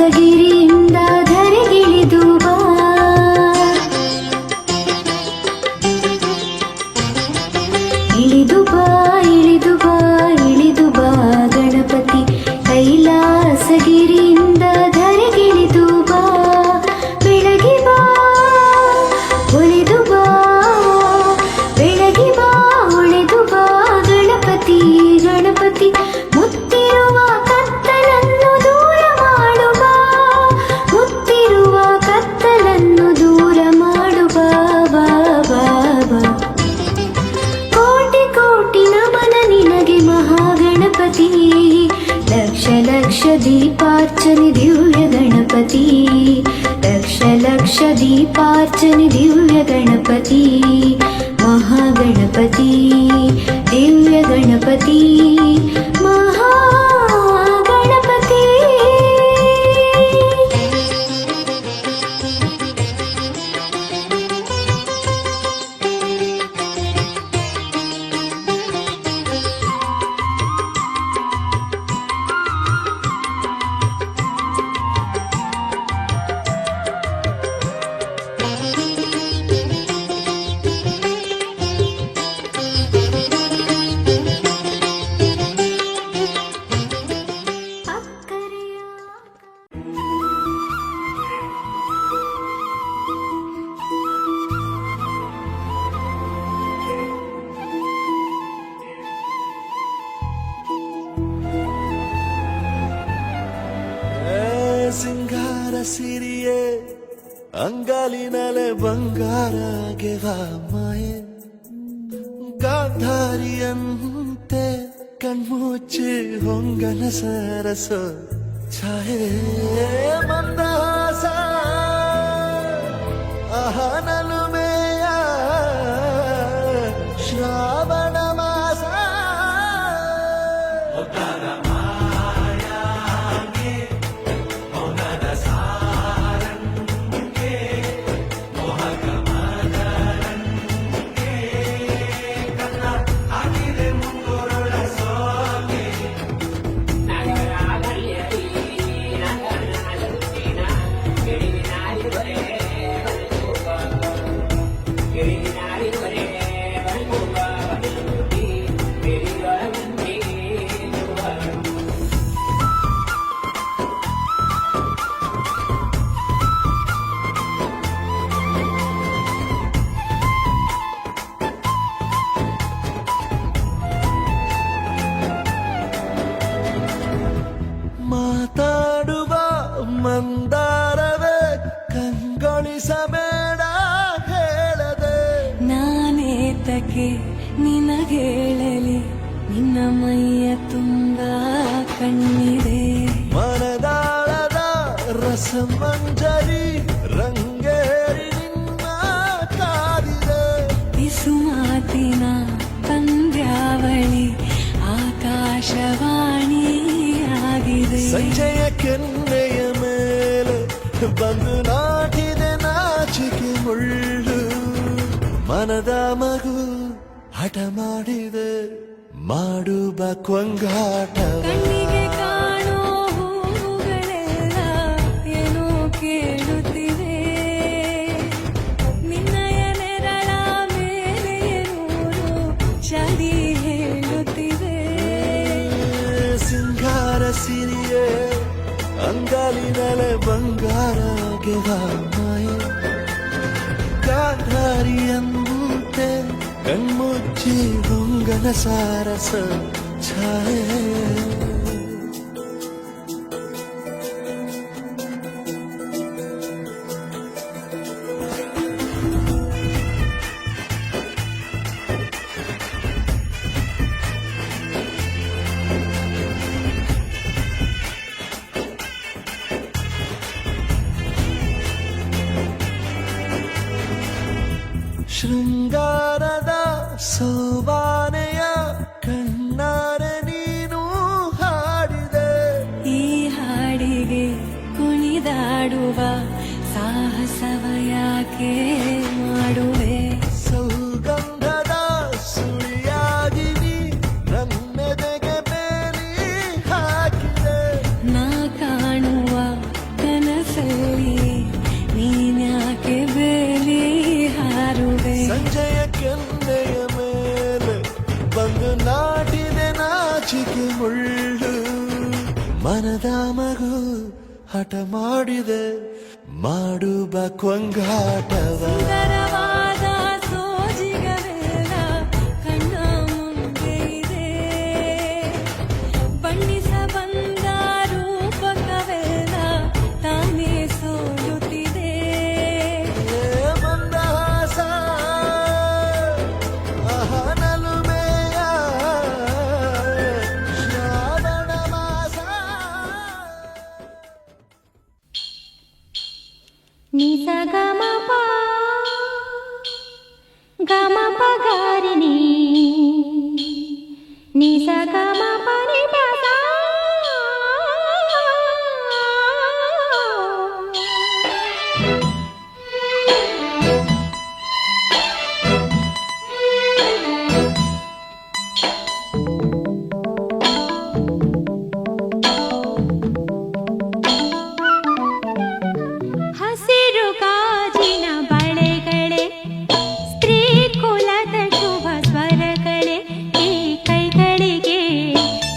ಕೈಲಾಸಗಿರಿಯಿಂದ ಧರೆಗಿಳಿದು ಬಾ. ಇಳಿದು ಬಾ ಇಳಿದು ಬಾ ಇಳಿದು ಬಾ ಗಣಪತಿ, ಕೈಲಾಸಗಿರಿಯಿಂದ ಧರೆಗಿಳಿದು ಬಾ. ಬೆಳಗಿ ಬಾ ಒಳೆದು ಬಾ, ಬೆಳಗಿ ಬಾ ಒಳೆದು ಬಾ ಗಣಪತಿ ಗಣಪತಿ. ಮುತ್ತಿರುವ ಕತ್ತಲನ್ನು ದೂರ ಮಾಡು ಬಾ, ಮುತ್ತಿರುವ ಕತ್ತಲನ್ನು ದೂರ ಮಾಡು ಬಾ ಬಾ ಬಾ ಬಾ. ಕೋಟಿ ಕೋಟಿ ನಮನ ನಿನಗೆ ಮಹಾಗಣಪತಿ, ಲಕ್ಷ ಲಕ್ಷ ದೀಪಾರ್ಚನೆ ದಿವ್ಯ ಗಣಪತಿ, ಲಕ್ಷ ಲಕ್ಷ ದೀಪಾರ್ಚನೆ ದಿವ್ಯ ಗಣಪತಿ, ಮಹಾಗಣಪತಿ ದಿವ್ಯ ಗಣಪತಿ ಮಹಾಗಣಪತಿ. ಸಿಂಗಾರ ಸಿರಿಯೇ ಅಂಗಾಲಿನಲೆ ಬಂಗಾರ ಗೆವ ಮಾಯೆ, ಗಾಂಧಾರಿಯಂತೆ ಕಣ್ಮುಚ್ಚಿ ಹೊಂಗನ ಸರಸ ಛಾಯೆ, ಮಂದಹಾಸ ಅಹನಲುಮೆಯ ಶ್ರಾವಣ ಮಾಸ. ಮಾತಾಡುವ ಮಂದಾರವೇ ಕಂಗೊಳಿಸಬೇಡ ಹೇಳದೆ, ನಾನೇತಕ್ಕೆ ನಿನಗೇಳಲಿ ನಿನ್ನ ಮೈಯ ತುಂಬ ಕಣ್ಣಿದೆ. ಮನದಾಳದ ರಸಮಂಜರಿ ರಂಗೇರಿ ನಿನ್ನ ಕಾದಿದೆ, ಬಿಸು ಮಾತಿನ ಪಂದ್ಯಾವಳಿ ಆಕಾಶವಾಣಿಯಾಗಿದೆ. ಸಂಜೆಯ ಕೆನ್ನೆಯ ಮೇಲೆ ಬಂದು ನಾಟಿದೆ ನಾಚಿಕೆ ಮುಳ್ಳು, ಮನದ ಮಗು ಹಠ ಮಾಡಿದೆ ಮಾಡುವ ಕೊಂಗಾಟವ. ಕಣ್ಣಿಗೆ ಕಾಣೋ ಹೂಗಳೆಲ್ಲ ಏನೋ ಕೇಳುತ್ತಿವೆ, ನಿನ್ನಯ ನೆರಳ ಮೇಲೆ ನೂರು ಚಳಿ ಹೇಳುತ್ತಿವೆ. ಸಿಂಗಾರ ಸಿರಿಯೇ ಅಂಗಾಲಿನಲೆ ಬಂಗಾರ ಗೆವ ಮಾಯೆ, ಗಾಂಧಾರಿಯಂತೆ ಕಣ್ಮುಚ್ಚಿ ಹೊಂಗನ ಸಾರಸ ಛಾಯೆ. ಶೃಂಗಾರದ ಸೋಬಾನೆಯ ಕಣ್ಣಾರೆ ನೀನು ಹಾಡಿದೆ, ಈ ಹಾಡಿಗೆ ಕುಣಿದಾಡುವ ಸಾಹಸವ ಯಾಕೆ ಮಾಡುವೆ. ಸೌಗಂಧದ ಸುಳಿಯಾಗಿ ನೀ ನನ್ನೆದೆಗೆ ಬೇಲಿ ಹಾಕಿದೆ, ನಾ ಕಾಣುವ ಮನಸ್ಸು ಮುಳ್ಳು ಮನದ ಮಗು ಹಠ ಮಾಡಿದೆ ಮಾಡುವ ಕೊಂಗಾಟವ ಸುಂದರವಾದ ಸೋಜಿಗವೆಲ್ಲ ಕಣ್ಣ ಮುಂದೆ ಇದೆ ಬಣ್ಣಿಸ ಬಂದ ರೂಪಕವೆಲ್ಲ ತಾನೇ ಸೋಲುತ್ತಿದೆ ಮಂದಹಾಸ ಅಹನಲುಮೆಯ ಶ್ರಾವಣ ಮಾಸ ನಿಸ ಗಮ ಪ ಗಮ ಪ ಗಾರಿನಿ ನಿಸ ಗಮ ಪ ನಿ ಪ ಸಾ. ಹಸಿರು ಗಾಜಿನ ಬಳೆಗಳೇ ಸ್ತ್ರೀ ಕುಲದ ಶುಭ ಸ್ವರಗಳೇ ಈ ಕೈಗಳಿಗೆ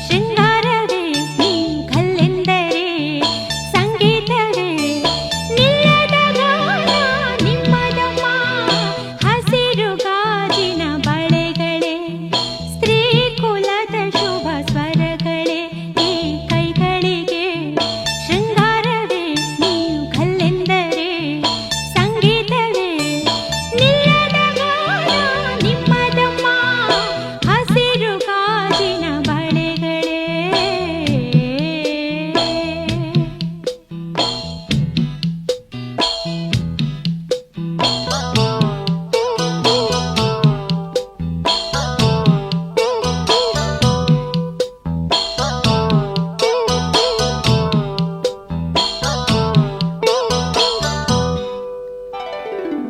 ಶೃಂಗಾರವೇ ನೀ ಕಲ್ಲೆಂದರೆ ಸಂಗೀತವೇ ನಿಲ್ಲದ ಗಾನ ನಿಮ್ಮದಮ್ಮ. ಹಸಿರು ಗಾಜಿನ ಬಳೆಗಳೇ ಸ್ತ್ರೀ ಕುಲದ ಶುಭ ಸ್ವರಗಳೇ ಈ ಕೈಗಳಿಗೆ ಶೃಂಗಾರವೇ ನೀವು ಕಲ್ಲೆಂದರೆ ಸಂಗೀತವೇ ನಿಲ್ಲದ ಗಾನ ನಿಮ್ಮದಮ್ಮ. ಹಸಿರು ಗಾಜಿನ ಬಳೆಗಳೇ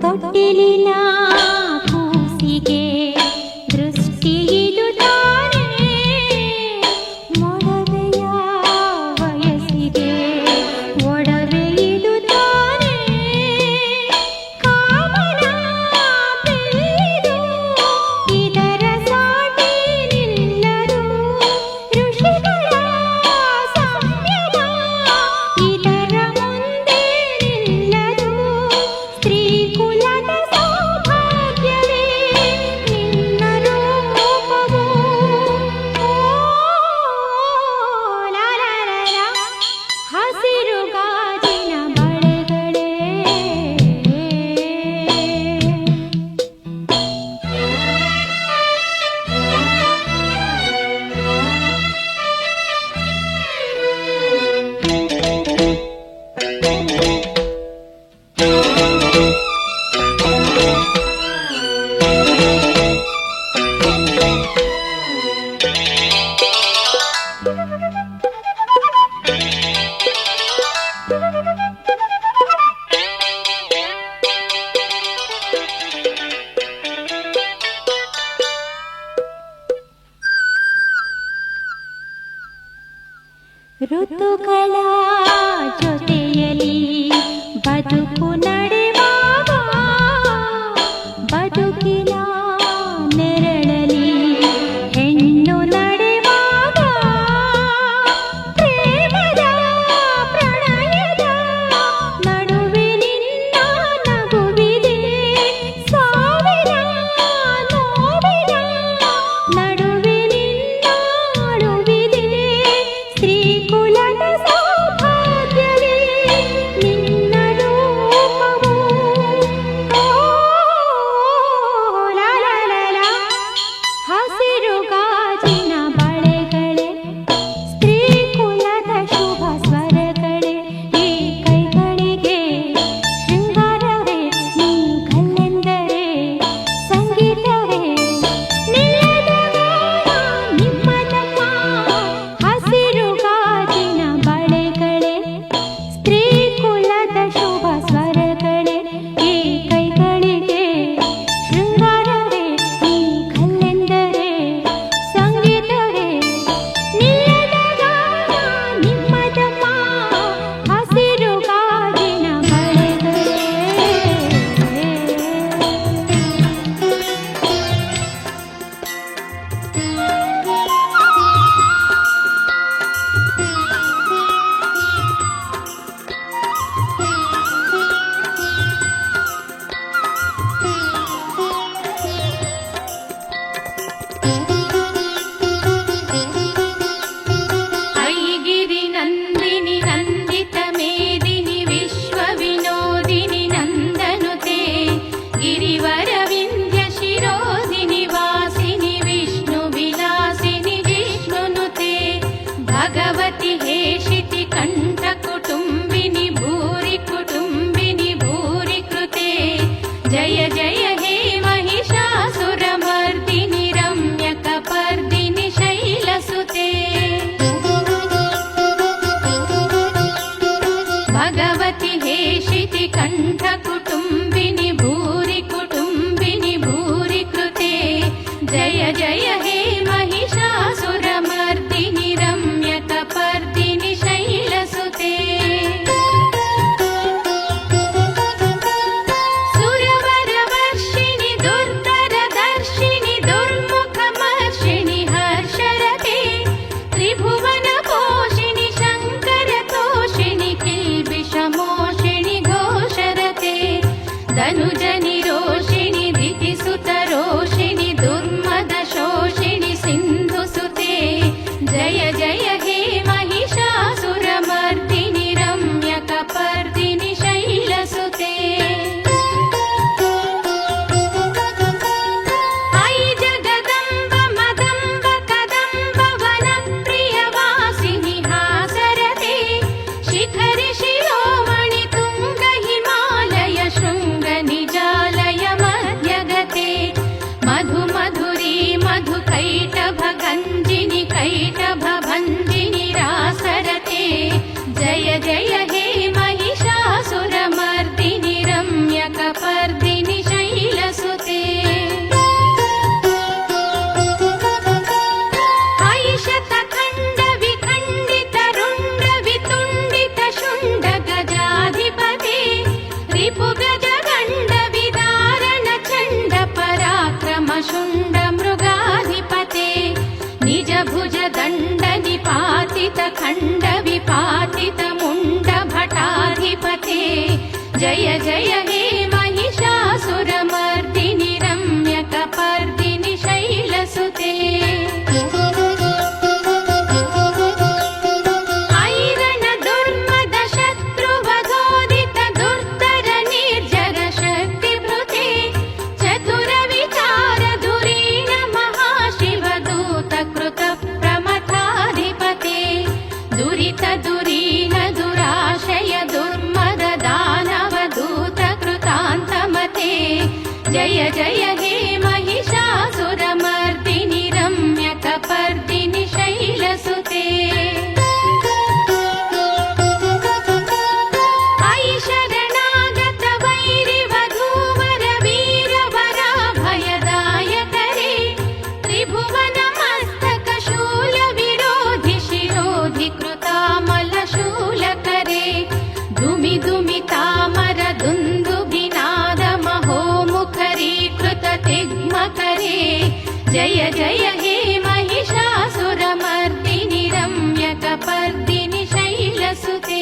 ತೊಟ್ಟಿಲಿನ ಕೂಸಿಗೆ ದೃಷ್ಟಿಯಿದು ತಾನೇ ಮೊಡವೆಯ ವಯಸ್ಸಿಗೆ ಒಡವೆಯಿದು ತಾನೇ ಕಾಮನ ಬೆಳೆದು ಇದರ ಸಾಟಿ ನಿಲ್ಲದು ಋಷಿಗಳ ಸಂಯಮ ಇದರ ಮುಂದೆ ನಿಲ್ಲದು ಸ್ತ್ರೀ ಕುಲದ ಸೌಭಾಗ್ಯವೇ ನಿನ್ನ ರೂಪವು. ಲಾ ಲಾ ಲಾ ಲಾ. ಹಸಿರು ಗಾಜಿನ ಬಳೆಗಳೇ ಋತುಗಳ ಜೊತೆಯಲ್ಲಿ ಬದುಕು ನಡೆವಾಗ ಬದುಕಿನ ನೆರಳಲಿ ಹೆಣ್ಣು ನಡೆವಾಗ ಪ್ರೇಮದ ಪ್ರಣಯದ ನಡುವೆ ನಿನ್ನ ನಗುವಿದೆ ಸಾವಿರ ನೋವಿನ ನಡುವೆ ನಿನ್ನ ಅಳುವಿದೆ ಸ್ತ್ರೀ ಕುಲದ ಸೌಭಾಗ್ಯವೇ ನಿನ್ನ ರೂಪವು. भगवति हेशिति कण्ठ कुटुम्बिनि भूरि कुटुम्बिनि भूरि कृते जय जय हे महिषासुरमर्दिनि रम्यकपर्दिनि शैलसुते भगवति हेशिति कण्ठ कुटुम्बिनि भूरि कुटुम्बिनि भूरि कृते जय जय हे महिषासुरमर्दिनि रम्यकपर्दिनि शैलसुते सुरवरवर्षिणि दुर्धरदर्शिनि दुर्मुखमर्षिणि हर्षरते त्रिभुवनपोषिणि शङ्करतोषिणि किल्बिषमोषिणि घोषरते धनुजनिरोषिणि दितिसुतरोषिणि दुर्मदशोषिणि सिन्धुसुते जय जय हे महिषासुरमर्दिनि रम्यकपर्दिनि शैलसुते अयि जगदम्ब मदम्ब कदम्ब वनप्रियवासिनि हासरते शिखरि शिरोमणि तुङ्ग हिमालय शृङ्ग निजालय मध्यगते मधु मधुरी मधु कैटभ गञ्जिनि कैटभ भञ्जिनि रासरते जय जय हे महिषासुरमर्दिनि रम्यकपर्दिनि शैलसुते अयि शतखण्ड विखण्डित रुण्ड वितुण्डित शुण्ड गजाधिपते रिपु गज गण्ड विदारण चण्ड पराक्रम शुण्ड मृगाधिपते निज भुज दण्ड निपातित खण्ड विपातित मुण्ड भटाधिपते जय जय हे महिषासुरमर्दिनि रम्यकपर्दिनि शैलसुते ऐरण दुर्मद शत्रुवधोदित दुर्धर निर्जर शक्तिभृते चतुर विचार धुरीण महाशिवदूत कृत प्रमथाधिपते दुरित दुरीन दुराशय दुर्मद दानव दूत कृतान्तमते जय जय हे महिषासुरमर्दिनि रम्यकपर्दिनि शैलसुते अयि शरणागत वैरिवधूवर वीरवराभयदायकरे त्रिभुवन मस्तक शूल विरोधि शिरोधि कृतामल शूलकरे धुमि धुमि तामर दुन्दुभिनाद महोमुखरीकृत तिग्मकरे जय जय हे महिषासुरमर्दिनि रम्यकपर्दिनि शैलसुते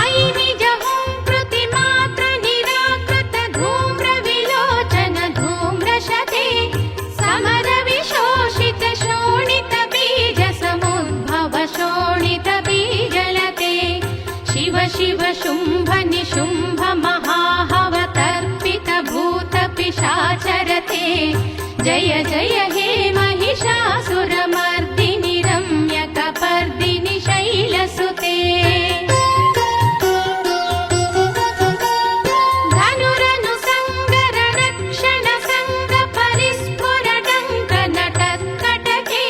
अयि निज हुंकृतिमात्र निराकृत धूम्र विलोचन धूम्रशते समर विशोषित शोणित बीज समुद्भव शोणित बीजलते शिव शिव शुम्भ निशुम्भ महाहवतर्पित भूत पिशाचरते जय जय हे महिषासुरमर्दिनि रम्यकपर्दिनि शैलसुते धनुरनु संगर रक्षण संग परिस्फुर डङ्क नटत्कटके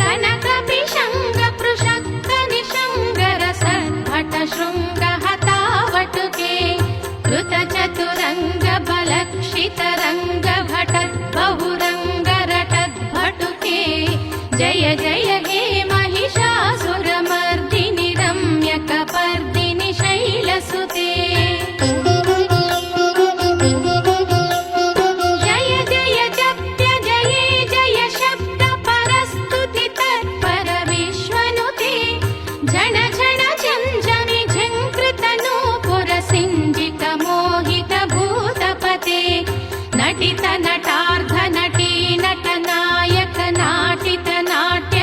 कनक पिशङ्ग पृषक्त निशङ्गर सद्भट शृङ्ग हतावटुके कृत चतुरङ्ग बलक्षित रङ्ग भटत् बहुरङ्ग रटत् भटुके जय जय हे महिषासुरमर्दिनि रम्यकपर्दिनि शैलसुते जय जय जप्य जये जय शब्द परस्तुति तत्पर विश्वनुते झण झण झञ्झमि झङ्कृत नूपुर सिञ्जित मोहित भूतपते नटित नटार्ध नटी नट नायक नाटित नाट्य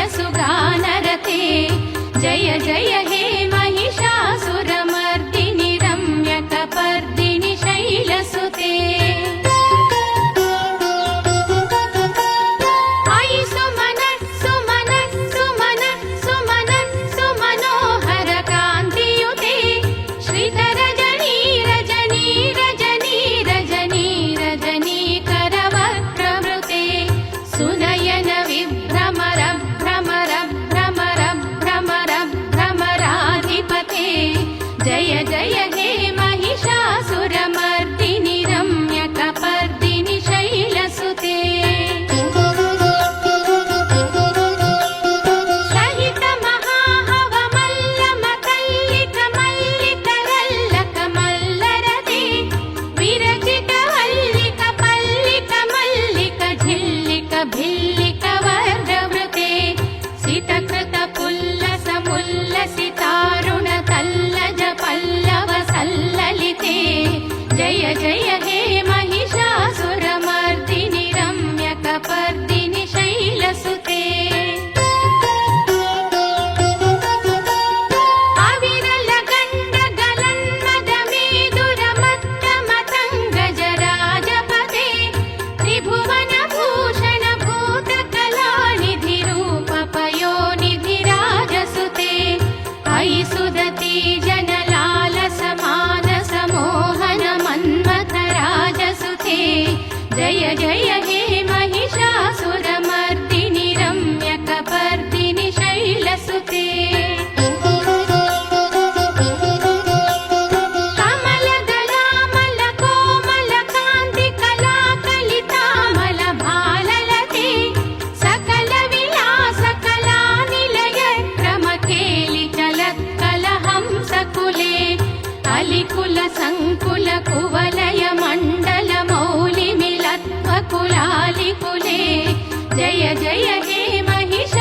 जय हे महिषासुरमर्दिनि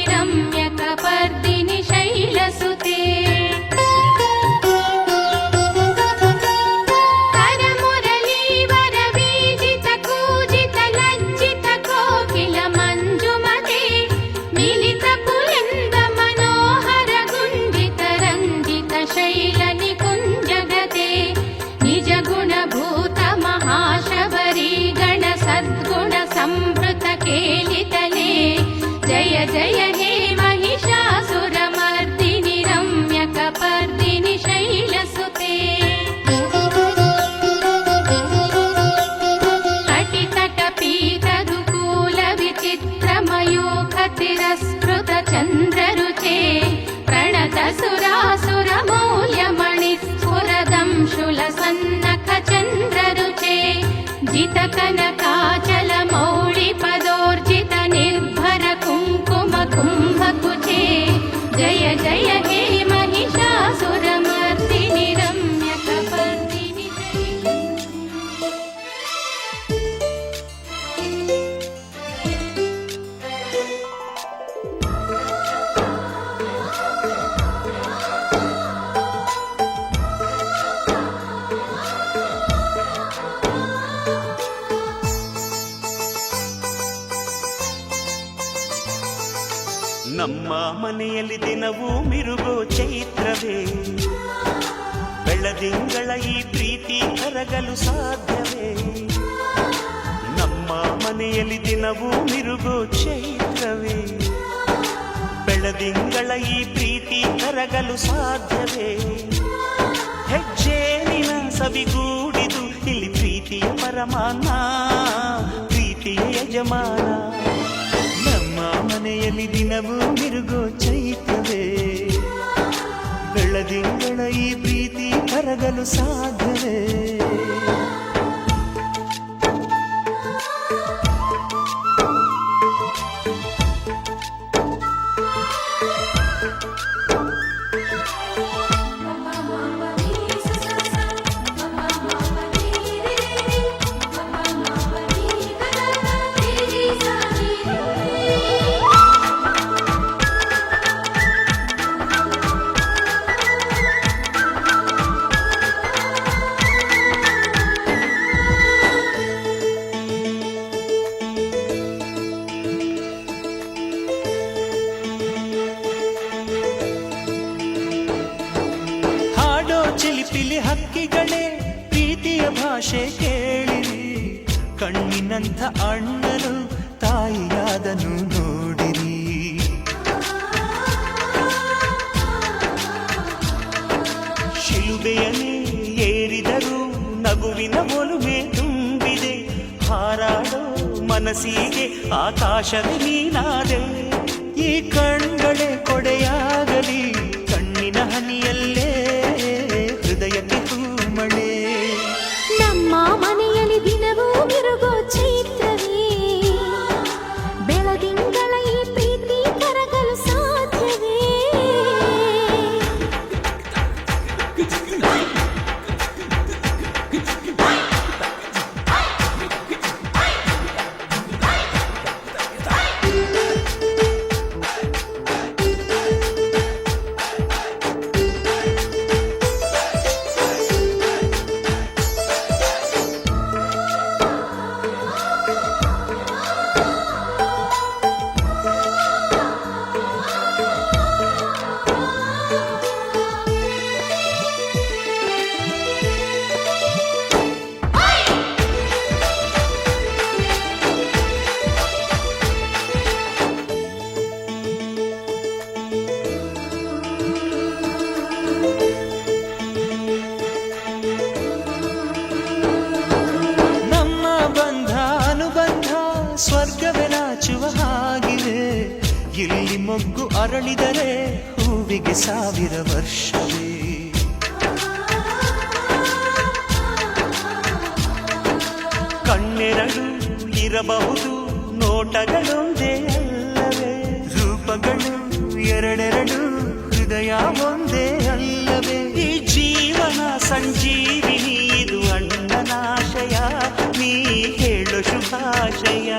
रम्यकपर्दिनि शैलसुते जय जय हे महिषासुरमर्दिनि रम्यकपर्दिनि शैलसुते कटितटपीतदुकूलविचित्रमयूखतिरस्कृतचन्द्ररुचे प्रणतसुरासुरमौल्यमणिस्फुरदंशुलसन्नखचन्द्ररुचे जितकनकाचलमौळिपदोर्जित निर्भर कुङ्कुम कुम्भकुचे जय जय हे महिषासुरमर्दिनि रम्यकपर्दिनि ನಮ್ಮ ಮನೆಯಲ್ಲಿ ದಿನವೂ ಮಿರುಗೋ ಚೈತ್ರವೇ ಬೆಳದಿಂಗಳ ಈ ಪ್ರೀತಿ ಕರಗಲು ಸಾಧ್ಯವೇ ನಮ್ಮ ಮನೆಯಲ್ಲಿ ದಿನವೂ ಮಿರುಗೋ ಚೈತ್ರವೇ ಬೆಳದಿಂಗಳ ಈ ಪ್ರೀತಿ ಕರಗಲು ಸಾಧ್ಯವೇ ಹೆಜ್ಜೇನಿನ ಸವಿಗೂಡಿದು ಇಲ್ಲಿ ಪ್ರೀತಿಯ ಪರಮಾನ ಪ್ರೀತಿಯ ಯಜಮಾನ ಮನೆಯಲ್ಲಿ ದಿನವೂ ಮಿರುಗೋ ಚೈತ್ರವೇ ಬೆಳದಿಂಗಳ ಈ ಪ್ರೀತಿ ಕರಗಲು ಸಾಧ್ಯವೇ ಚಿಲಿಪಿಲಿ ಹಕ್ಕಿಗಳೇ ಪ್ರೀತಿಯ ಭಾಷೆ ಕೇಳಿರಿ ಕಣ್ಣಿನಂಥ ಅಣ್ಣನು ತಾಯಿಯಾದನು ನೋಡಿರಿ ಶಿಲುಬೆಯನ್ನೇ ಏರಿದರೂ ನಗುವಿನ ಒಲುಮೆ ತುಂಬಿದೆ ಹಾರಾಡೋ ಮನಸ್ಸಿಗೆ ಆಕಾಶವೇ ನೀನಾದೆ ಈ ಕಣ್ಗಳೇ ಕೊಡೆಯಾಗಲಿ ಕಣ್ಣಿನ ಹನಿಯಲ್ಲೇ ಹೃದಯಕ್ಕೆ ಹೂಮಳೆ ನಮ್ಮ ಮನೆಯಲ್ಲಿ ದಿನವೂ ಮಿರುಗೋ ಚೈತ್ರವೇ ಬೆಳದಿಂಗಳ ಈ ಪ್ರೀತಿ ಕರಗಲು ಸಾಧ್ಯವೇ ಸ್ವರ್ಗವೇ ನಾಚುವ ಹಾಗಿವೆ ಇಲ್ಲಿ ಮೊಗ್ಗು ಅರಳಿದರೆ ಹೂವಿಗೆ 1000 ವರ್ಷವೇ ಕಣ್ಣೆರಡು ಇರಬಹುದು ನೋಟಗಳೊಂದೇ ಅಲ್ಲವೇ ರೂಪಗಳು ಎರಡೆರಡು ಹೃದಯ ಒಂದೇ ಅಲ್ಲವೇ ಈ ಜೀವನ ಸಂಜೀವಿನಿ ಇದು ಅಣ್ಣನಾಶಯ ನೀ ಹೇಳು ಶುಭಾಶಯ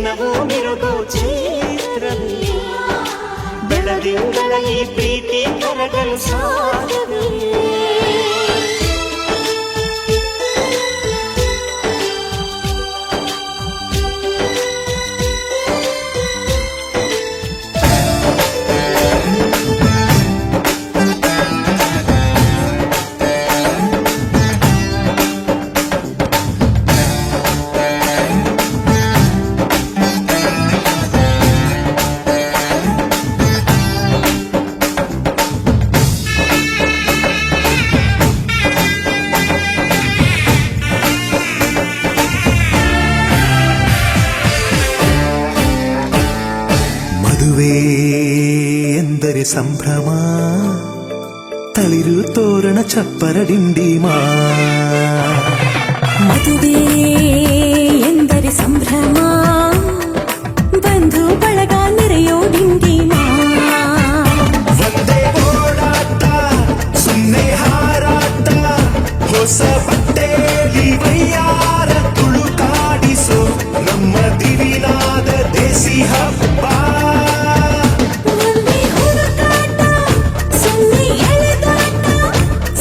ನಗು ಮಿರುಗೋ ಚೈತ್ರವೇ ಬೆಳದಿಂಗಳ ಈ ಪ್ರೀತಿ ಕರಗಲು ಸಾಧ್ಯವೇ ಮದುವೆ ಎಂದರೆ ಸಂಭ್ರಮ ತಳಿರು ತೋರಣ ಚಪ್ಪರ ಡಿಂಡಿಮ ಮದುವೆ ಎಂದರೆ ಸಂಭ್ರಮ ಬಂಧು ಬಳಗ ನೆರೆಯೋ ಡಿಂಡಿಮ ಒಂದೇ ಓಡಾಟ ಸುನ್ನೆ ಹಾರಾಟ ಹೊಸ ಬಟ್ಟೆಯಲ್ಲಿ ವೈಯಾರ ತುಳುಕಾಡಿಸೋ ನಮ್ಮ ದಿವಿನಾದ ದೇಸಿ ಹಬ್ಬ ಒಂದೇ ಹುಡುಕಾಟ ಸೊನ್ನೆ ಎಳೆದಾಟ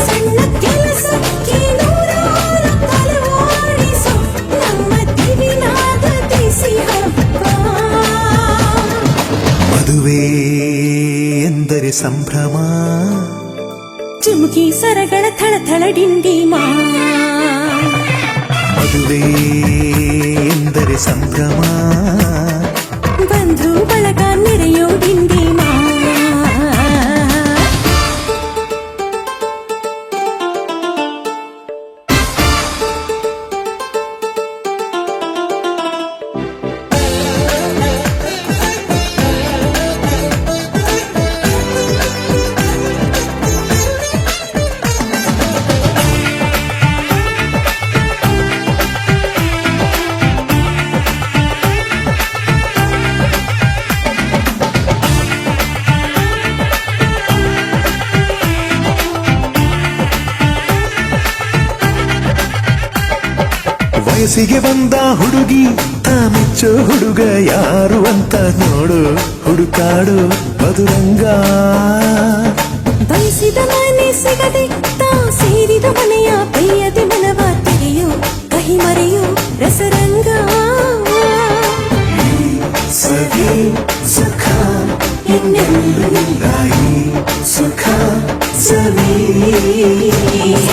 ಸಣ್ಣ ಕೆಲಸಕ್ಕೆ ನೂರಾರು ತಲವಾಡಿಸೋ ನಮ್ಮ ದಿವಿನಾದ ದೇಸಿ ಹಬ್ಬ ಮದುವೆ ಎಂದರೆ ಸಂಭ್ರಮ ಚುಮುಕಿ ಸರಗಳ ಥಳಥಳ ಡಿಂಡಿಮ ಮದುವೆ ಎಂದರೆ ಸಂಭ್ರಮ ಬಂಧು ಬಳಗ ನೆರೆಯೋ ಡಿಂಡಿಮ ವಯಸ್ಸಿಗೆ ಬಂದ ಹುಡುಗಿ ಮೆಚ್ಚೋ ಹುಡುಗ ಯಾರು ಅಂತ ನೋಡು ಹುಡುಕಾಡು ಮಧುರಂಗ ಬಯಸಿದ ಮನೆ ಸಿಗದೆ ತಾ ಸೇರಿದ ಮನೆಯ ಪ್ರಿಯದೆ ಮನವ ತೆರೆಯೋ ಕಹಿ ಮರೆಯೋ ರಸರಂಗ ಸವಿ ಸುಖ ಇನ್ನೆಂದು ನಿಂದಾಯಿ ಸುಖ ಸವಿ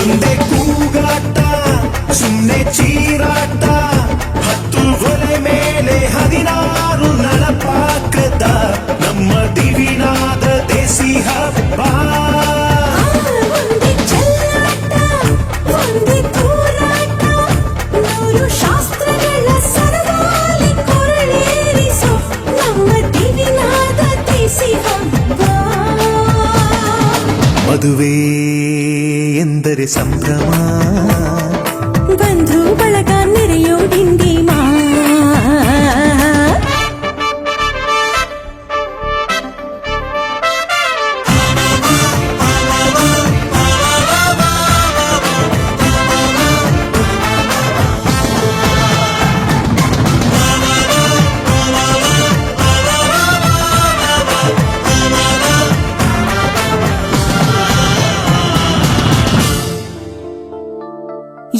ಒಂದೇ ಕೂಗಾಟ ಸುಮ್ಮನೆ ಚೀರಾಟ ಹತ್ತು ಒಲೆ ಮೇಲೆ 16 ನಳಪಾಕದ ನಮ್ಮ ದಿವಿನಾದ ದೇಸಿ ಹಬ್ಬ ಒಂದೇ ಚೆಲ್ಲಾಟ ಒಂದೇ ತೂರಾಟ ನೂರು ಶಾಸ್ತ್ರಗಳ ಸರದಾಲಿ ಕೊರಳೇರಿಸೋ ನಮ್ಮ ದಿವಿನಾದ ದೇಸಿ ಹಬ್ಬ ಮದುವೆ ಎಂದರೆ ಸಂಭ್ರಮ ಬಂಧು ಬಳಗ ನೆರೆಯೋ ಡಿಂಡಿಮ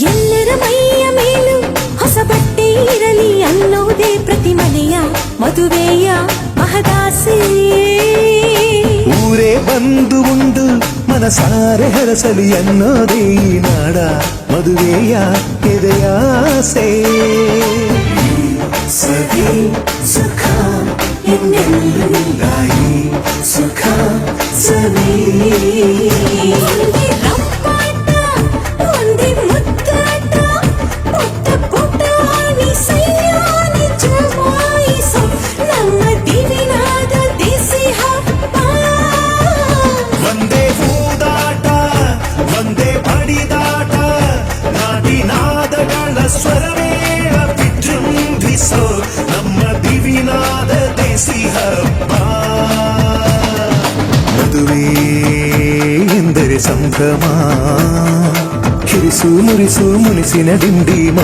ಎಲ್ಲರ ಮೈಯ ಮೇಲೂ ಹೊಸ ಬಟ್ಟೆ ಇರಲಿ ಅನ್ನೋದೇ ಪ್ರತಿ ಮನೆಯ ಮದುವೆಯ ಮಹದಾಸೆ ಊರೇ ಬಂದು ಉಂಡು ಮನಸಾರೆ ಹರಸಲಿ ಅನ್ನೋದೇ ಈ ನಾಡ ಮದುವೆಯ ಎದೆಯಾಸೆ ಸವಿ ಸುಖ ಇನ್ನೆಂದು ನಿಂದಾಯಿ ಸುಖ ಸವಿ ಒಂದೇ ರಂಪಾಟ ಒಂದೇ ಮುದ್ದಾಟ ಪುಟ್ಟ ಪುಟಾಣಿ ಸೈಯಾನಿ ಜಮಾಯಿಸೋ ನಮ್ಮ ದಿವಿನಾದ ದೇಸಿ ಹಬ್ಬ ಒಂದೇ ಹೂದಾಟ ಒಂದೇ ಬಡಿದಾಟ ನಾಡಿನಾದಗಳ ಸ್ವರಮೇಳ ವಿಜೃಂಭಿಸೋ ನಮ್ಮ ದಿವಿನಾದ ದೇಸಿ ಹಬ್ಬ ಮದುವೆ ಎಂದರೆ ಸಂಭ್ರಮ ಕಿರಿಸು ಮುರಿಸು ಮುನಿಸಿನ ಡಿಂಡಿಮ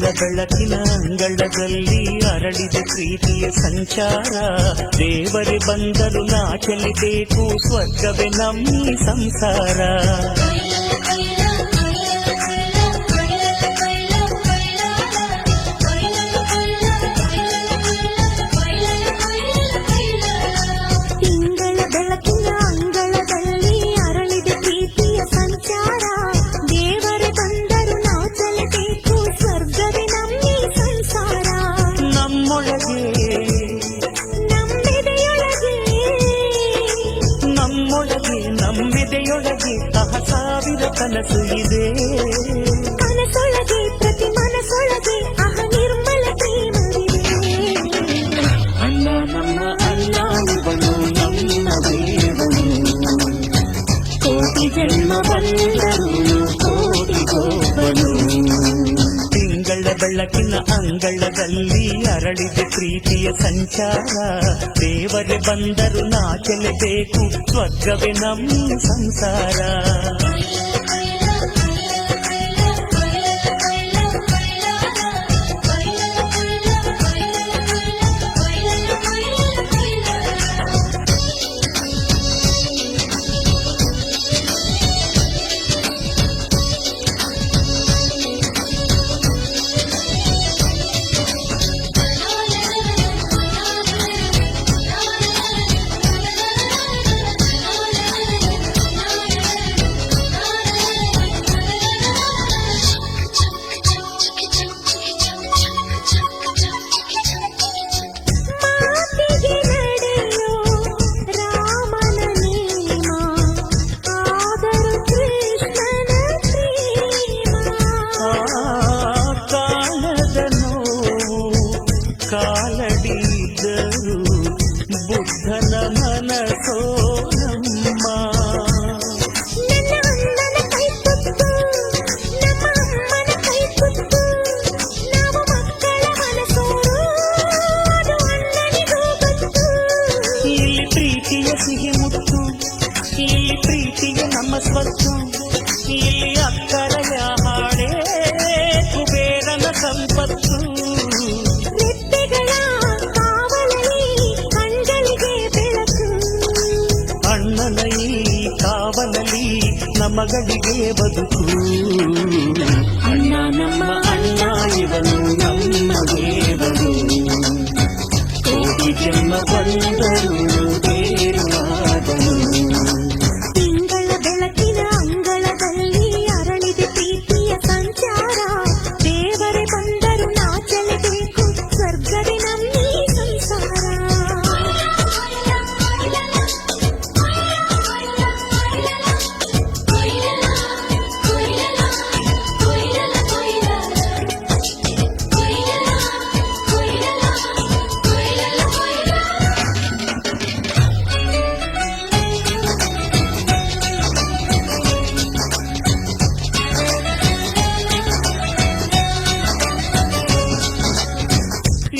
ತಿಂಗಳ ಬೆಳಕಿನ ಅಂಗಳದಲ್ಲಿ ಅರಳಿದ ಪ್ರೀತಿಯ ಸಂಚಾರ ದೇವರೇ ಬಂದರು ನಾಚಲಿಬೇಕು ಸ್ವರ್ಗವೇ ನಮ್ಮಿ ಸಂಸಾರ ತಿಂಗಳ ಬೆಳಕಿನ ಅಂಗಳದಲ್ಲಿ ಅರಳಿದ ಪ್ರೀತಿಯ ಸಂಚಾರ ದೇವರೇ ಬಂದರು ನಾಚಲೇಬೇಕು ಸ್ವರ್ಗವೇ ನಮ್ಮಿ ಸಂಸಾರ ನಮ್ಮೊಳಗೆ ನಮ್ಮೆದೆಯೊಳಗೆ ಸಾವಿರ ಕನಸು ಇದೆ ಕನಸೊಳಗೆ ಪ್ರತಿ ಮನಸೊಳಗೆ ಅಹ ನಿರ್ಮಲ ಪ್ರೇಮವಿದೆ ಅಣ್ಣ ನಮ್ಮ ಅಣ್ಣ ಇವನು ನಮ್ಮ ದೇವನು ಕೋಟಿ ಜನ್ಮ ಬಂದರು ಕೋಟಿಗೊಬ್ಬನು ತಿಂಗಳ ಬೆಳಕಿನ ಅಂಗಳದಲ್ಲಿ ಅರಳಿದ ಪ್ರೀತಿಯ ಸಂಚಾರ ದೇವರೇ ಬಂದರು ನಾಚಲೇಬೇಕು ಸ್ವರ್ಗವೇ ನಮ್ಮ ಸಂಸಾರ ಮಾತಿಗೆ ನಡೆಯೋ ರಾಮನ ನೇಮ ಆದರೂ ಕೃಷ್ಣನ ಪ್ರೇಮ ಕಾಲದ ನೋವು ಕಾಲಡಿದ್ದರು ಬುದ್ಧನ ಮನಸೋ ನಮ್ಮ ನನ್ನ ಅಣ್ಣನ ಕೈ ತುತ್ತು ನಮ್ಮ ಅಮ್ಮನ ಕೈ ತುತ್ತು ನಾವು ಮಕ್ಕಳ ಮನಸೋರು ಅದು ಅಣ್ಣನಿಗೂ ಗೊತ್ತು ಇಲ್ಲಿ ಪ್ರೀತಿಯ ಸಿಹಿ ಮುತ್ತು ಇಲ್ಲಿ ಪ್ರೀತಿಯ ನಮ್ಮ ಸ್ವತ್ತು ಇಲ್ಲಿ ಅಕ್ಕರೆಯ ಹಾಡೇ ಕುಬೇರನ ಸಂಪತ್ತು ರೆಪ್ಪೆಗಳ ಕಾವಲಲ್ಲಿ ಕಣ್ಗಳಿಗೆ ಬೆಳಕು ಅಣ್ಣನ ಈ ಕಾವಲಲ್ಲಿ ನಮಗಳಿಗೆ ಬದುಕು ಅಣ್ಣ ನಮ್ಮ ಅಣ್ಣ ಇವನು ನಮ್ಮ ದೇವರು ಕೋಟಿ ಜನ್ಮ ಬಂದರು ಬೇರುವಾದನು ತಿಂಗಳ ಬೆಳಕಿನ ಅಂಗಳದಲ್ಲಿ ಅರಳಿದ ಪ್ರೀತಿಯ ಸಂಚಾರ ದೇವರೇ ಬಂದರು ನಾಚಲೇಬೇಕು ಸ್ವರ್ಗವೇ ನಮ್ಮಿ ಸಂಸಾರ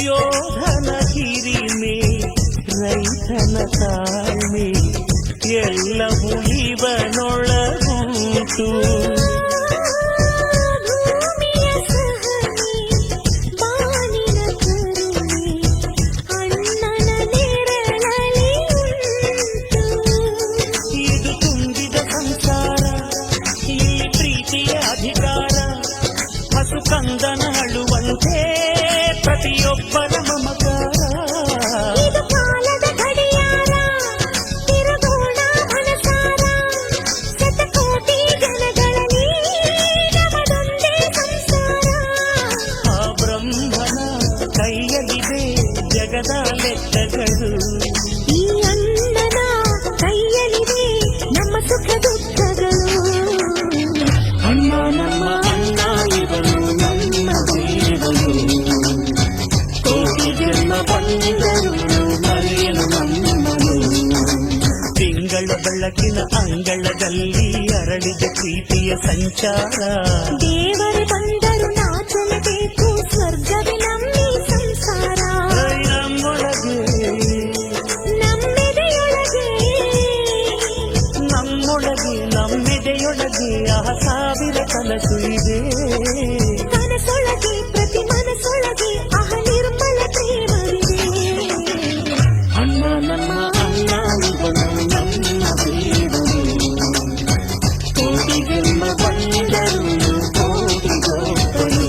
ಯೋಧನ ಹಿರಿಮೆ ರೈತನ ತಾಳ್ಮೆ ಎಲ್ಲವೂ ಇವನೊಳಗುಂಟು ಭೂಮಿಯ ಸಹನೆ ಬಾನಿನ ಕರುಣೆ ಅಣ್ಣನ ನೆರಳಲ್ಲಿ ಉಂಟು ಇದು ತುಂಬಿದ ಸಂಸಾರ ಇಲ್ಲಿ ಪ್ರೀತಿಯ ಅಧಿಕಾರ ಹಸು ಕಂದನ ಅಳುವಂತೆ ಪ್ರತಿಯೊಬ್ಬರ ಮಮಕಾರ ಇದು ಕಾಲದ ಗಡಿಯಾರ ತಿರುಗೋಣ ಮನಸಾರ ಶತಕೋಟಿ ಜನಗಳಲ್ಲಿ ನಮದೊಂದೇ ಸಂಸಾರ ಆ ಬ್ರಹ್ಮನ ಕೈಯಲ್ಲಿದೆ ಜಗದ ಲೆಕ್ಕಗಳು ಈ ಅಣ್ಣನ ಕೈಯಲ್ಲಿದೆ ನಮ್ಮ ಸುಖ ದುಃಖಗಳು ಅಣ್ಣ ನಮ್ಮ ಅಣ್ಣ ಇವನು ನಮ್ಮ ದೇವರು ಕೋಟಿ ಜನ್ಮ ಬಂದರು ಮರೆಯಲು ನಮ್ಮನು ತಿಂಗಳ ಬೆಳಕಿನ ಅಂಗಳದಲ್ಲಿ ಅರಳಿದ ಪ್ರೀತಿಯ ಸಂಚಾರ ದೇವರೇ ಬಂದರು ನಾಚಲೇಬೇಕು ಸ್ವರ್ಗವೇ ನಮ್ಮಿ ಸಂಸಾರ ನಮ್ಮೊಳಗೆ ನಮ್ಮೆದೆಯೊಳಗೆ ಸಾವಿರ ಕನಸು ಇದೆ ಕನಸೊಳಗೆ ಪ್ರತಿ ನನ್ನೊಳಗೆ ಅಹ ನಿರ್ಮಲ ಪ್ರೇಮವಿದೆ ಅಣ್ಣ ನಮ್ಮ ಅಣ್ಣ ಇವನು ನನ್ನ ಬೇಡನು ಕೋಟಿ ಜನ್ಮ ಬಂದರು ಕೋಟಿ ಗೋಪನು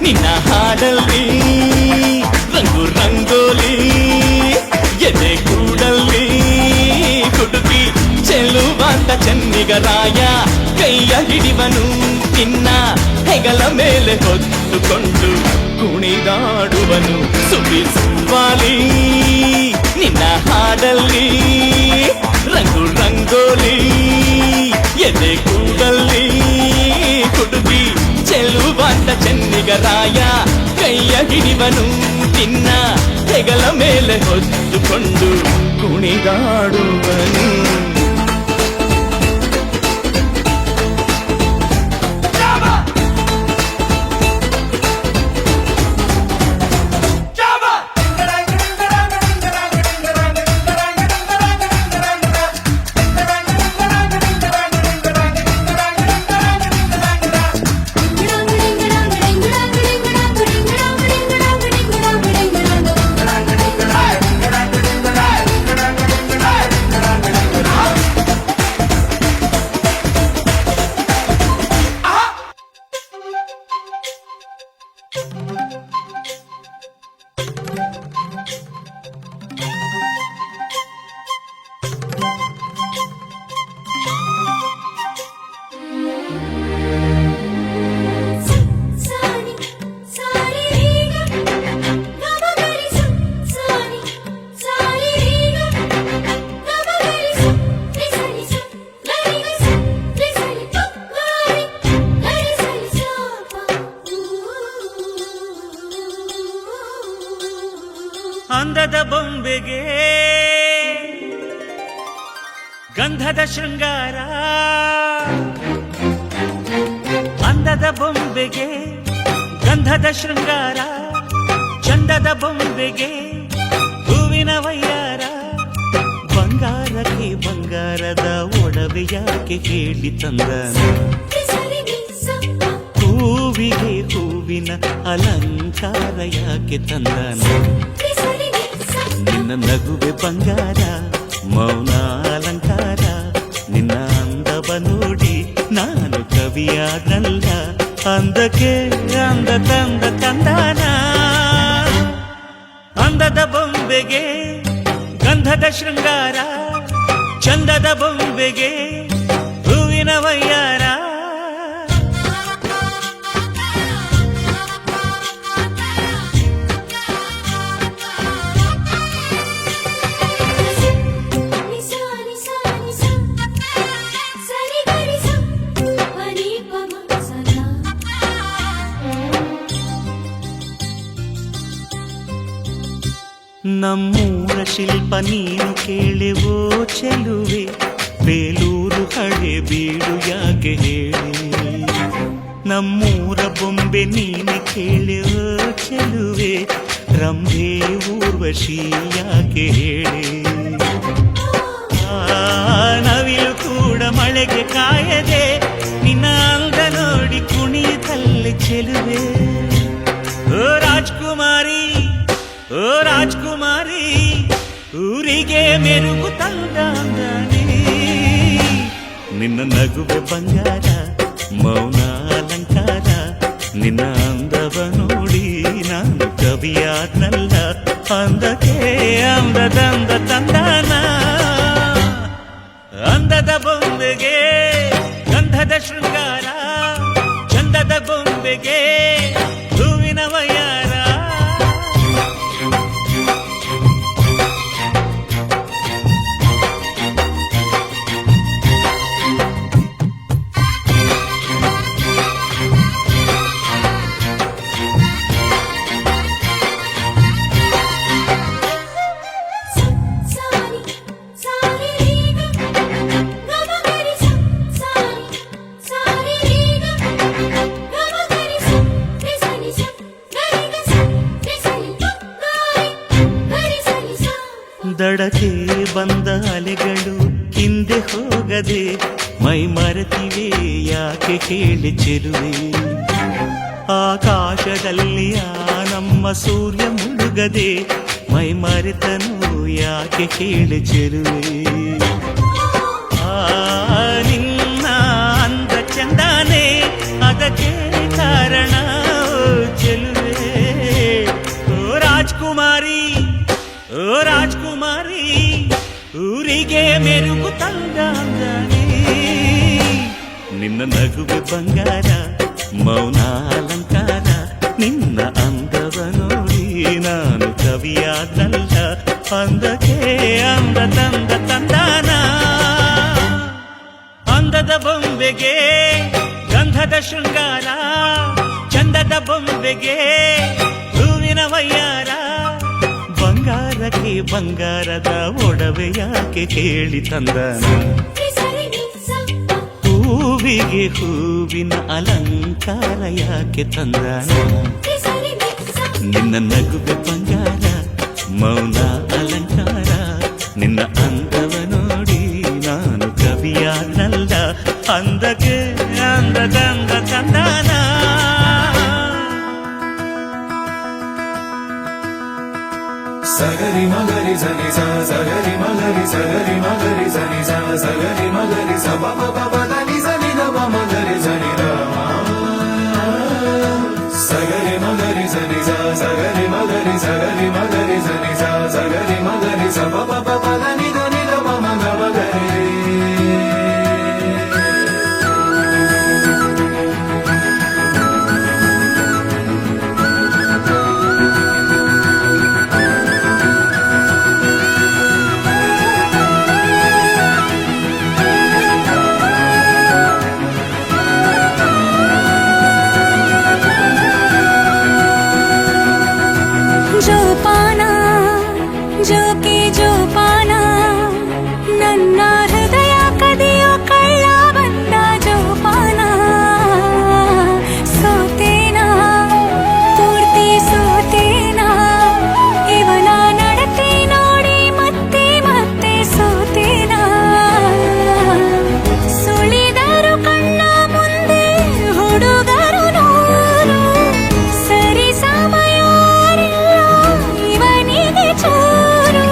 ನಿನ್ನ ಹಾಡಲ್ಲಿ ರಂಗು ರಂಗೋಲಿ ಎದೆ ಕೂಡಲ್ಲಿ ಕುಡುಕಿ ಚೆಲುವಾಂತ ಚೆನ್ನಿಗರಾಯ ಕೈಯ ಹಿಡಿವನು ನಿನ್ನ ಹೆಗಲ ಮೇಲೆ ಹೊತ್ತುಕೊಂಡು ಕುಣಿದಾಡುವನು ಸುವಾಲಿ ನಿನ್ನ ಹಾಡಲ್ಲಿ ರಂಗು ರಂಗೋಲಿ ಎದೆ ಕೂಡಲ್ಲಿ ಕುಡುಕಿ ಚೆಲುವಾಂತ ಚೆನ್ನಿಗರಾಯ ಕೈಯ ಹಿಡಿವನು ನಿನ್ನ ಹೆಗಲ ಮೇಲೆ ಹೊತ್ತುಕೊಂಡು ಕುಣಿದಾಡುವನು ಅಂದದ ಬೊಂಬೆಗೆ ಗಂಧದ ಶೃಂಗಾರ ಅಂದದ ಬೊಂಬೆಗೆ ಗಂಧದ ಶೃಂಗಾರ ಚಂದದ ಬೊಂಬೆಗೆ ಹೂವಿನ ವಯ್ಯಾರ ಬಂಗಾರಕ್ಕೆ ಬಂಗಾರದ ಒಡವೆ ಯಾಕೆ ಹೇಳಿ ತಂದನ ಹೂವಿಗೆ ಹೂವಿನ ಅಲಂಕಾರ ಯಾಕೆ ತಂದನ ನಿನ್ನ ನಗುವೆ ಬಂಗಾರ ಮೌನ ಅಲಂಕಾರ ನಿನ್ನ ಅಂದವ ನೋಡಿ ನಾನು ಕವಿಯಾದಲ್ಲ ಅಂದಕ್ಕೆ ಅಂದ ತಂದ ತಂದಾನ ಅಂದದ ಬೊಂಬೆಗೆ ಗಂಧದ ಶೃಂಗಾರ ಚಂದದ ಬೊಂಬೆಗೆ ಹೂವಿನ ವಯ್ಯಾರ ನಮ್ಮೂರ ಶಿಲ್ಪ ನೀನು ಕೇಳೆವೋ ಚೆಲುವೆ ಬೇಲೂರು ಹಳೆ ಬೀಡು ಯಾಕೆ ಹೇಳಿ ನಮ್ಮೂರ ಬೊಂಬೆ ನೀನು ಕೇಳೆವೋ ಚೆಲುವೆ ರಂಭೆ ಊರ್ವಶಿ ಯಾಕೆ ಹೇಳಿ ನವಿಲು ಕೂಡ ಮಳೆಗೆ ಕಾಯದೆ ನಿನ್ನ ಅಂದ ನೋಡಿ ಕುಣಿಯುತ್ತಲ್ಲಿ ಚೆಲುವೆ ಓ ರಾಜ್ಕುಮಾರಿ ಓ ರಾಜ್ಕುಮಾರಿ ಊರಿಗೆ ಮೆರುಗು ತಂದಾನೆ ನಿನ್ನ ನಗುವೆ ಬಂಗಾರ ಮೌನ ಅಲಂಕಾರ ನಿನ್ನ ಅಂದವ ನೋಡಿ ನಾನು ಕವಿಯಾದ್ನಲ್ಲ, ಅಂದಕ್ಕೆ ಅಂದದಂದ ತಂದಾನ. ಅಂದದ ಬೊಂಬೆಗೆ ಗಂಧದ ಶೃಂಗಾರ, ಚಂದದ ಬೊಂಬೆಗೆ ಹೂವಿನ ವಯ್ಯಾರ. ಸಾರಿ ಸಾರಿ ಈಗ ಗಮಗರಿ ಸಾರಿ ಸಾರಿ ಈಗ ಗಮಗರಿ ಸನಿ ಸ ಗರಿ ಸನಿ ಗರಿ ಸನಿ ಸ. ದಡಕ್ಕೆ ಬಂದ ಅಲೆಗಳು ಹಿಂದೆ ಹೋಗದೆ ಮೈ ಮರೆತಿವೆ ಯಾಕೆ ಕೇಳಿ ಚೆಲುವೆ. ಆಕಾಶದಲ್ಲಿ ಆ ನಮ್ಮ ಸೂರ್ಯ ಮುಳುಗದೆ ಮೈ ಮರೆತನು ಯಾಕೆ ಕೇಳಿ ಚೆಲುವೆ. ನಿನ್ನ ಅಂದ ಚಂದಾನೆ ಅದಕ್ಕೆ ಕಾರಣ ಚೆಲುವೆ. ಓ ರಾಜ್ಕುಮಾರಿ, ಓ ರಾಜ್ಕುಮಾರಿ, ಊರಿಗೆ ಮೆರುಗು ತಂದಾನೆ. ನಿನ್ನ ನಗುವೆ ಬಂಗಾರ, ಮೌನ ಅಲಂಕಾರ, ನಿನ್ನ ಅಂದವ ನೋಡಿ ನಾನು ಕವಿಯಾದಲ್ಲ, ಅಂದಕ್ಕೆ ಅಂದ ತಂದ ತಂದಾನ. ಅಂದದ ಬೊಂಬೆಗೆ ಗಂಧದ ಶೃಂಗಾರ, ಚಂದದ ಬೊಂಬೆಗೆ ಹೂವಿನ ವಯ್ಯಾರ. ಬಂಗಾರಕ್ಕೆ ಬಂಗಾರದ ಒಡವೆ ಯಾಕೆ ಕೇಳಿ ತಂದಾನ. ಹೂವಿಗೆ ಹೂವಿನ ಅಲಂಕಾರ ಯಾಕೆ ತಂದಾನ. ನಿನ್ನ ನಗುವೆ ಬಂಗಾರ, ಮೌನ ಅಲಂಕಾರ, ನಿನ್ನ ಅಂದವ ನೋಡಿ ನಾನು ಕವಿಯಾದಲ್ಲ, ಅಂದಕ್ಕೆ ಅಂದದಂದ ತಂದಾನ. ಸಗರಿ ಮಗರಿ ಸನಿ ಸ ಸಗರಿ ಮಗರಿ ಸಗರಿ ಮಗರಿ ಸನಿ ಸ ಸಗರಿ ಮಗರಿ ಸ ಬ ಬ ಬ ನಿ ಸನಿ ದ ಬ ಮಗರಿ ಸನಿ ದ. ಸಗರಿ ಮಗರಿ ಸನಿ ಸ ಸಗರಿ ಮಗರಿ ಸಗರಿ ಮಗರಿ ಸನಿ ಸ ಸಗರಿ ಮಗರಿ ಸ ಬ ಬ ಬ ನಿ ದ ಬ ಮ ಗ ಮಗರಿ. ಜೋಪಾನ ಜೋಕೆ ಜೋಪಾನ, ನನ್ನ ಹೃದಯ ಕದಿಯೋ ಕಳ್ಳ ಬಂದ ಜೋಪಾನ. ಸೋತೇನಾ ಪೂರ್ತಿ ಸೋತೇನಾ, ಇವನ ನಡತೆ ನೋಡಿ ಮತ್ತೆ ಮತ್ತೆ ಸೋತೇನಾ. ಸುಳಿದರು ಕಣ್ಣ ಮುಂದೆ ಹುಡುಗರು ನೂರು, ಸರಿ ಸಮಯ ಇವನಿಗೆ ಚೂರು.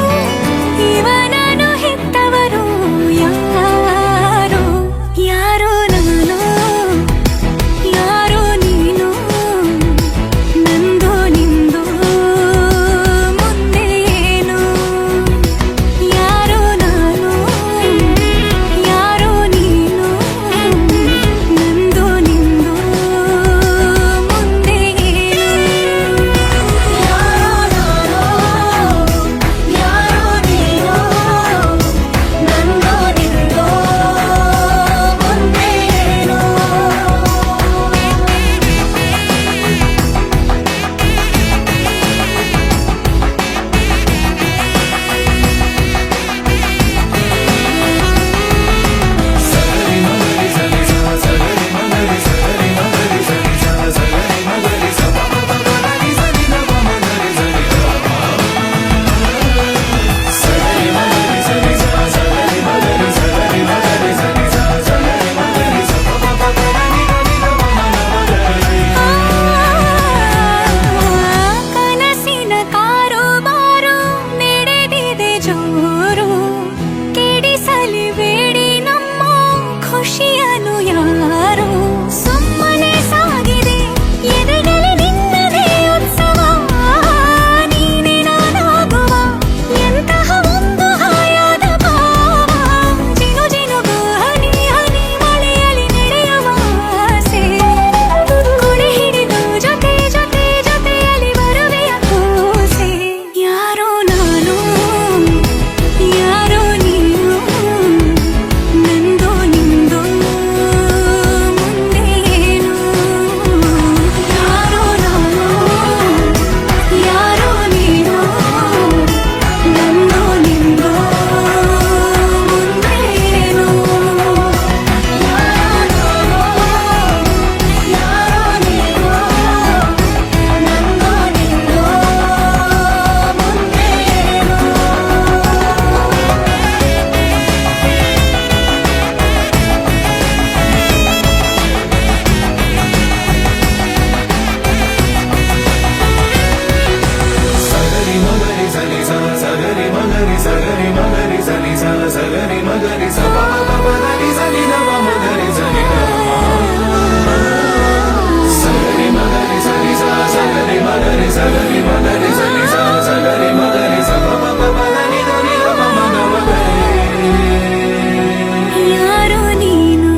ಮಗರಿ ಸಗರಿ ಮಗರಿ ಸನಿ ಸ ಸಗರಿ ಮಗರಿ ಸ ಪ ಪ ಪ ದ ನಿ ಸ ನಿ ದ ಪ ಮಗರಿ ಸನಿ ದ ಸಗರಿ ಮಗರಿ ಸನಿ ಸ ಸಗರಿ ಮಗರಿ ಸಗರಿ ಮಗರಿ ಸನಿ ಸ ಸಗರಿ ಮಗರಿ ಸ ಪ ಪ ಪ ದ ನಿ ದ ಪ ಮ ಗ ಮಗರಿ ಯಾರೋ ನೀನು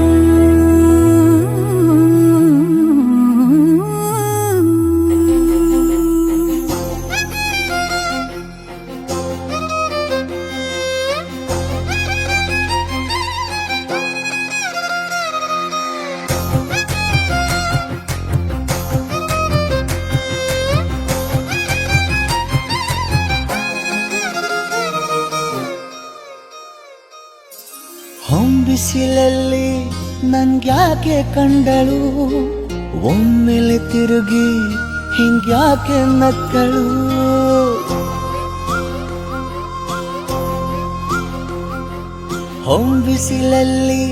ಹೊಂಬಿಸಿಲಲ್ಲಿ ನನ್ಗ್ಯಾಕೆ ಕಂಡಳು ಒಮ್ಮೆಲೆ ತಿರುಗಿ ಹಿಂಗ್ಯಾಕೆ ನಕ್ಕಳು ಹೊಂಬಿಸಿಲಲ್ಲಿ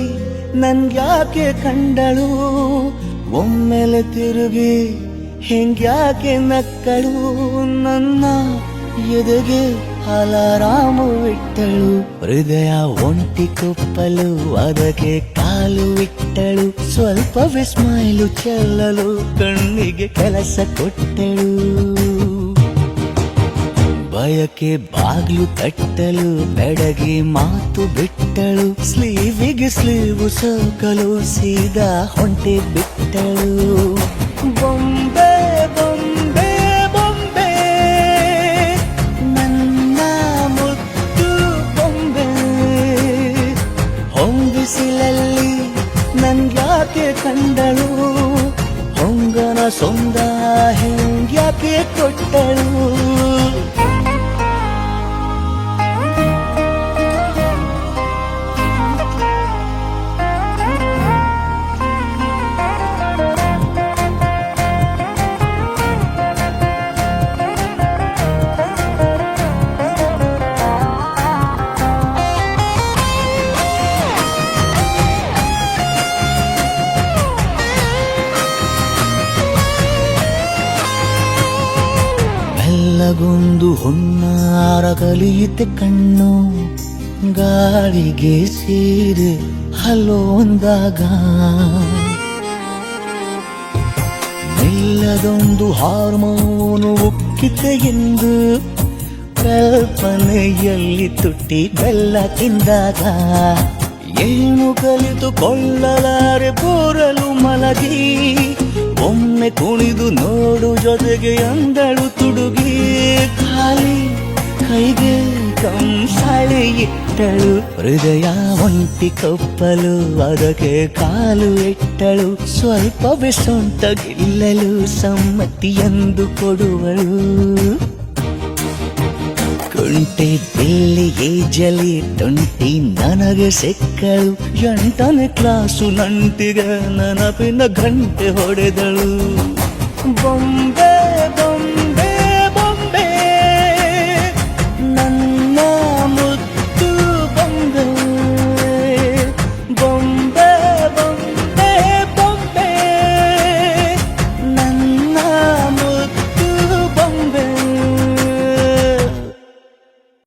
ನನ್ಗ್ಯಾಕೆ ಕಂಡಳು ಒಮ್ಮೆಲೆ ತಿರುಗಿ ಹಿಂಗ್ಯಾಕೆ ನಕ್ಕಳು ನನ್ನ ಎದೆಗೆ ಅಲಾರಾಮು ಇಟ್ಟಳು ಹೃದಯ ಒಂಟಿ ಕೊಪ್ಪಲು ಅದಕ್ಕೆ ಕಾಲು ಇಟ್ಟಳು ಸ್ವಲ್ಪ ಸ್ಮೈಲು ಚೆಲ್ಲಲು ಕಣ್ಣಿಗೆ ಕೆಲಸ ಕೊಟ್ಟಳು ಬಯಕೆ ಬಾಗ್ಲು ತಟ್ಟಲು ಬೆಡಗಿ ಮಾತು ಬಿಟ್ಟಳು ಸ್ಲೀವಿಗೆ ಸ್ಲೀವು ಸೋಕಲು ಸೀದಾ ಹೊಂಟೆ ಬಿಟ್ಟಳು ಬೊಂಬೆ ಬೊಂಬೆ ಬೊಂಬೆ ನನ್ನ ಮುದ್ದು ಬೊಂಬೆ ಹೊಂಬಿಸಿಲಲ್ಲಿ ನನ್ಗ್ಯಾಕೆ ಕಂಡಳು ಹೊಂಗನ ಸೊಂದ ಹೆಂಗ್ಯಾಕೆ ಕೊಟ್ಟಳು ಬೆಲ್ಲಗೊಂದು ಹೊನ್ನಾರ ಕಲಿಯುತ್ತೆ ಕಣ್ಣು ಗಾಳಿಗೆ ಸೇರಿ ಹಲೋಂದಾಗ ಬೆಲ್ಲದೊಂದು ಹಾರ್ಮೋನು ಉಕ್ಕಿತೆ ಎಂದು ಕಲ್ಪನೆಯಲ್ಲಿ ತುಟ್ಟಿ ಬೆಲ್ಲ ತಿಂದಾಗ ಏನು ಕಲಿತುಕೊಳ್ಳಲಾರೆ ಬೋರಲು ಮಲಗಿ ಒಮ್ಮೆ ಕುಣಿದು ನೋಡು ಜೊತೆಗೆ ಅಂದಳು ತುಡುಗಿ ಖಾಲಿ ಕೈಗೆ ಕಂಸಾಳೆ ಇಟ್ಟಳು ಹೃದಯ ಒಂಟಿ ಕೊಪ್ಪಲು ಅದಕ್ಕೆ ಕಾಲು ಇಟ್ಟಳು ಸ್ವಲ್ಪ ಸೊಂಟ ಗಿಲ್ಲಲು ಸಮ್ಮತಿಯೆಂದು ಕೊಡುವಳು ಕುಂಟೆ ಬಿಲ್ಲಿ ಏಜಲಿ ತುಂಟಿ ನನಗೆ ಸಿಕ್ಕಳು 8ನೇ ಕ್ಲಾಸು ನಂಟಿಗೆ ನೆನಪಿನ ಗಂಟೆ ಹೊಡೆದಳು ಬೊಂಬೆ